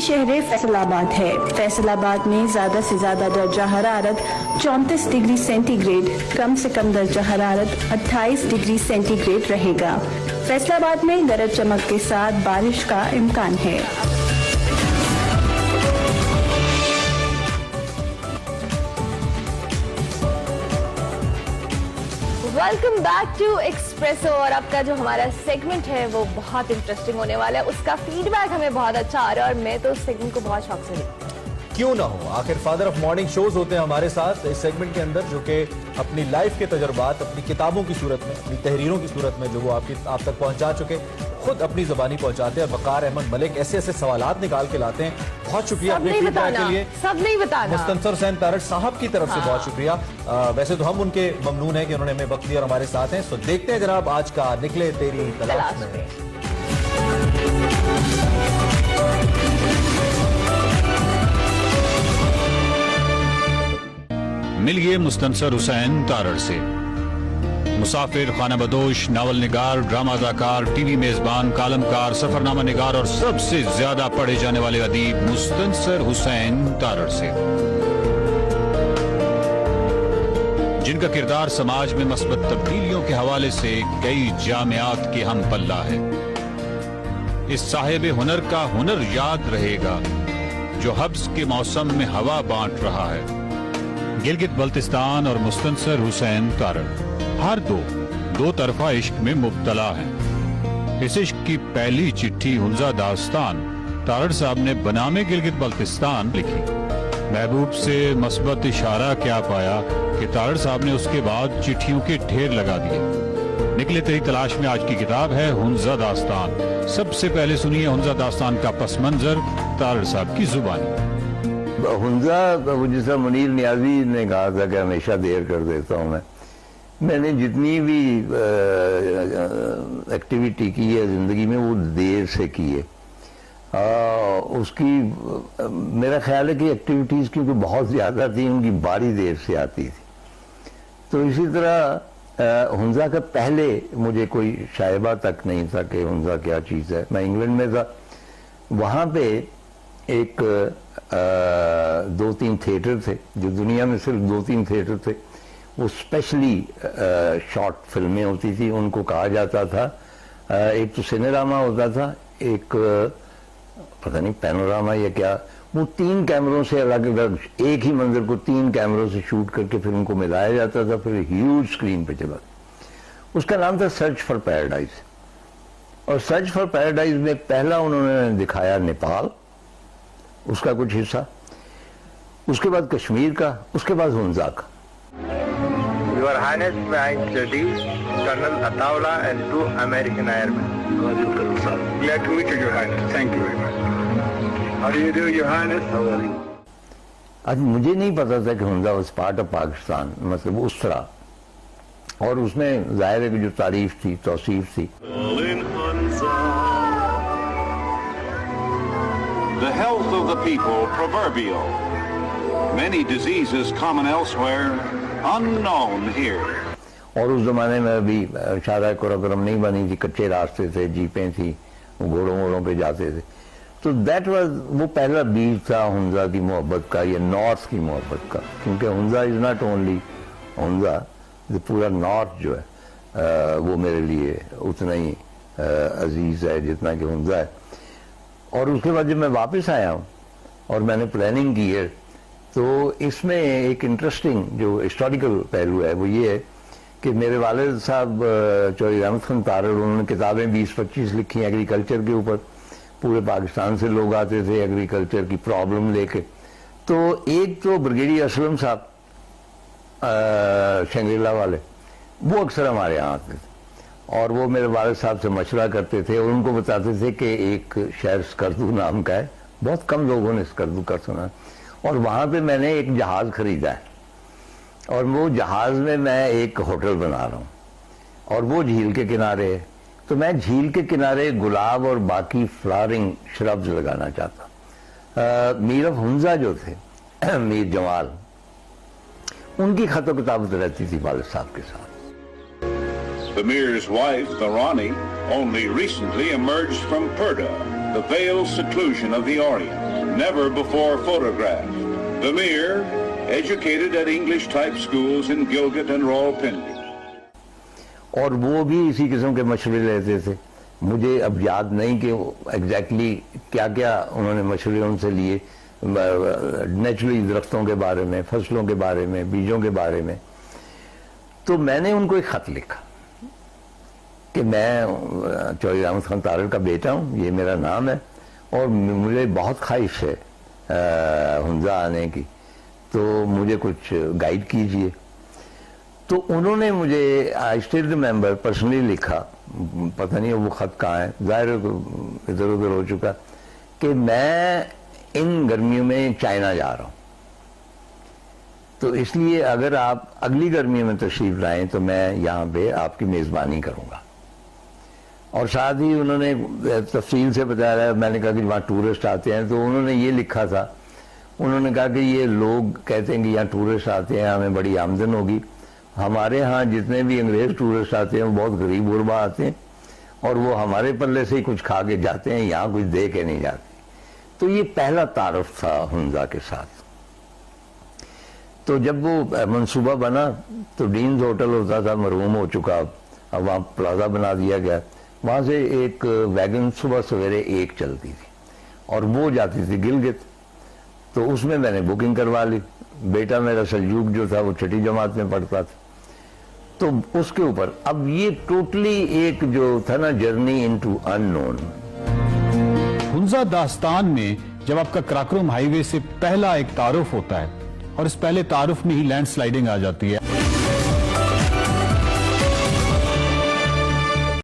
شہر فیصل آباد ہے۔ فیصل آباد میں زیادہ سے زیادہ درجہ حرارت 34 ڈگری سینٹی گریڈ، کم سے کم درجہ حرارت 28 ڈگری سینٹی گریڈ رہے گا۔ فیصل آباد میں گرج چمک کے ساتھ بارش کا امکان ہے۔ ویلکم بیک ٹو ایکسپریسو، اور اب کا جو ہمارا سیگمنٹ ہے وہ بہت انٹرسٹنگ ہونے والا ہے۔ اس کا فیڈ بیک ہمیں بہت اچھا آ رہا ہے اور میں تو اس سیگمنٹ کو بہت شوق سے دیکھتی کیوں نہ ہو، آخر فادر آف مارننگ شوز ہوتے ہیں ہمارے ساتھ اس سیگمنٹ کے اندر، جو کہ اپنی لائف کے تجربات اپنی کتابوں کی صورت میں، اپنی تحریروں کی صورت میں جو وہ آپ تک پہنچا چکے، خود اپنی زبانی پہنچاتے ہیں۔ وقار احمد ملک ایسے ایسے سوالات نکال کے لاتے ہیں۔ بہت شکریہ اپنے فیڈ بیک کے لیے، سب نہیں بتانا۔ مستنصر حسین تارڑ صاحب کی طرف سے بہت شکریہ۔ ویسے تو ہم ان کے ممنون ہیں کہ انہوں نے ہمیں وقت دیا اور ہمارے ساتھ ہیں۔ سو دیکھتے ہیں جناب آج کا نکلے تیری تلاش میں۔ ملیے مستنصر حسین تارڑ سے۔ مسافر، خانہ بدوش، ناول نگار، ڈرامہ اداکار، ٹی وی میزبان، کالمکار، سفرنامہ نگار اور سب سے زیادہ پڑھے جانے والے ادیب مستنصر حسین تارڑ سے، جن کا کردار سماج میں مثبت تبدیلیوں کے حوالے سے کئی جامعات کے ہم پلہ ہے۔ اس صاحب ہنر کا ہنر یاد رہے گا جو حبس کے موسم میں ہوا بانٹ رہا ہے۔ گلگت بلتستان اور مستنصر حسین تارڑ ہر دو طرفہ عشق میں مبتلا ہیں۔ اس عشق کی پہلی چٹھی ہنزہ داستان تارڑ صاحب نے بنام گلگت بلتستان لکھی۔ محبوب سے مثبت اشارہ کیا پایا کہ تارڑ صاحب نے اس کے بعد چٹھیوں کے ڈھیر لگا دیے۔ نکلے تیری تلاش میں آج کی کتاب ہے ہنزہ داستان۔ سب سے پہلے سنیے ہنزہ داستان کا پس منظر تارڑ صاحب کی زبانی۔ ہنزہ، جیسا منیر نیازی نے کہا تھا کہ ہمیشہ دیر کر دیتا ہوں میں نے جتنی بھی ایکٹیویٹی کی ہے زندگی میں وہ دیر سے کی ہے۔ اس کی میرا خیال ہے کہ ایکٹیویٹیز کیونکہ بہت زیادہ تھی، ان کی باری دیر سے آتی تھی۔ تو اسی طرح ہنزہ کا پہلے مجھے کوئی شائبہ تک نہیں تھا کہ ہنزہ کیا چیز ہے۔ میں انگلینڈ میں تھا، وہاں پہ ایک 2-3 تھیٹر تھے، جو دنیا میں صرف 2-3 تھیٹر تھے، وہ اسپیشلی شارٹ فلمیں ہوتی تھی، ان کو کہا جاتا تھا، ایک تو سینیراما ہوتا تھا، ایک پتہ نہیں پینوراما یا کیا، وہ 3 کیمروں سے الگ الگ ایک ہی منظر کو 3 کیمروں سے شوٹ کر کے پھر ان کو ملایا جاتا تھا، پھر ہیوج اسکرین پہ چلا۔ اس کا نام تھا سرچ فار پیراڈائز، اور سرچ فار پیراڈائز میں پہلا انہوں نے دکھایا نیپال، اس کا کچھ حصہ، اس کے بعد کشمیر کا، اس کے بعد ہنزہ کا۔ Your Highness, may I introduce Colonel Ataullah and 2 American airmen. Glad to meet you, Your Highness. Thank you very much. How do you do, Your Highness? How are you? آج مجھے نہیں پتا تھا کہ Hunza was part of Pakistan, مطلب اس طرح، اور اس میں ظاہر ہے کہ جو تعریف تھی، توصیف تھی۔ The health of the people proverbial. Many diseases common elsewhere, unknown here. اور اس زمانے میں ابھی شارع قرم نہیں بنی تھی، کچے راستے تھے، جیپیں تھی، گھوڑوں پہ جاتے تھے۔ تو دیٹ واز، وہ پہلا بیج تھا ہنزہ کی محبت کا، یا نارتھ کی محبت کا، کیونکہ Hunza is not only Hunza, پورا نارتھ جو ہے وہ میرے لیے اتنا ہی عزیز ہے جتنا کہ ہنزہ ہے۔ اور اس کے بعد جب میں واپس آیا ہوں اور میں نے پلاننگ کی ہے، تو اس میں ایک انٹرسٹنگ جو ہسٹوریکل پہلو ہے وہ یہ ہے کہ میرے والد صاحب چودھری احمد خان تارڑ، انہوں نے کتابیں 20-25 لکھی ایگریکلچر کے اوپر، پورے پاکستان سے لوگ آتے تھے ایگریکلچر کی پرابلم لے کے۔ تو ایک تو بریگیڈیئر اسلم صاحب شنگریلا والے، وہ اکثر ہمارے یہاں آتے تھے، اور وہ میرے والد صاحب سے مشورہ کرتے تھے اور ان کو بتاتے تھے کہ ایک شہر اسکردو نام کا ہے، بہت کم لوگوں نے اسکردو کا سنا، اور وہاں پہ میں نے ایک جہاز خریدا ہے، اور وہ جہاز میں میں ایک ہوٹل بنا رہا ہوں، اور وہ جھیل کے کنارے ہے، تو میں جھیل کے کنارے گلاب اور باقی فلاورنگ شربز لگانا چاہتا۔ میر آف ہنزہ جو تھے میر جمال، ان کی خط و کتابت رہتی تھی والد صاحب کے ساتھ۔ The Mir's wife, the Rani, only recently emerged from Purdah, the veiled seclusion of the Orient. never before photographed. Vermeer, educated at English type schools in Gilgit and Rawalpindi. اور وہ بھی اسی قسم کے مشورے لیتے تھے. مجھے اب یاد نہیں کہ ایگزیکٹلی کیا کیا انہوں نے مشورے ان سے لیے، نیچرلی درختوں کے بارے میں، فصلوں کے بارے میں، بیجوں کے بارے میں. تو میں نے ان کو ایک خط لکھا کہ میں چودھری احمد خان تارڑ کا بیٹا ہوں، یہ میرا نام ہے، اور مجھے بہت خواہش ہے ہنزا آنے کی، تو مجھے کچھ گائیڈ کیجئے. تو انہوں نے مجھے آئی اسٹل ریممبر پرسنلی لکھا، پتہ نہیں وہ خط کہاں ہے، ظاہر ادھر ادھر ہو چکا، کہ میں ان گرمیوں میں چائنا جا رہا ہوں، تو اس لیے اگر آپ اگلی گرمیوں میں تشریف لائیں تو میں یہاں پہ آپ کی میزبانی کروں گا. اور ساتھ ہی انہوں نے تفصیل سے بتایا. میں نے کہا کہ وہاں ٹورسٹ آتے ہیں، تو انہوں نے یہ لکھا تھا، انہوں نے کہا کہ یہ لوگ کہتے ہیں کہ یہاں ٹورسٹ آتے ہیں، ہمیں بڑی آمدن ہوگی. ہمارے ہاں جتنے بھی انگریز ٹورسٹ آتے ہیں وہ بہت غریب غربا آتے ہیں، اور وہ ہمارے پلے سے ہی کچھ کھا کے جاتے ہیں، یہاں کچھ دے کے نہیں جاتے. تو یہ پہلا تعارف تھا ہنزا کے ساتھ. تو جب وہ منصوبہ بنا تو ڈینز ہوٹل ہوتا تھا، مرحوم ہو چکا، اب وہاں پلازا بنا دیا گیا. وہاں سے ایک ویگن صبح سویرے 1 چلتی تھی اور وہ جاتی تھی گلگت. تو اس میں نے بکنگ کروا لی. بیٹا میرا سلجوق جو تھا وہ 6ٹھی جماعت میں پڑھتا تھا. تو اس کے اوپر اب یہ ٹوٹلی ایک جو تھا نا جرنی انٹو ان نون. ہنزا داستان میں جب آپ کا کراکرم ہائی وے سے پہلا ایک تعارف ہوتا ہے اور اس پہلے تعارف میں ہی لینڈ سلائیڈنگ آ جاتی ہے.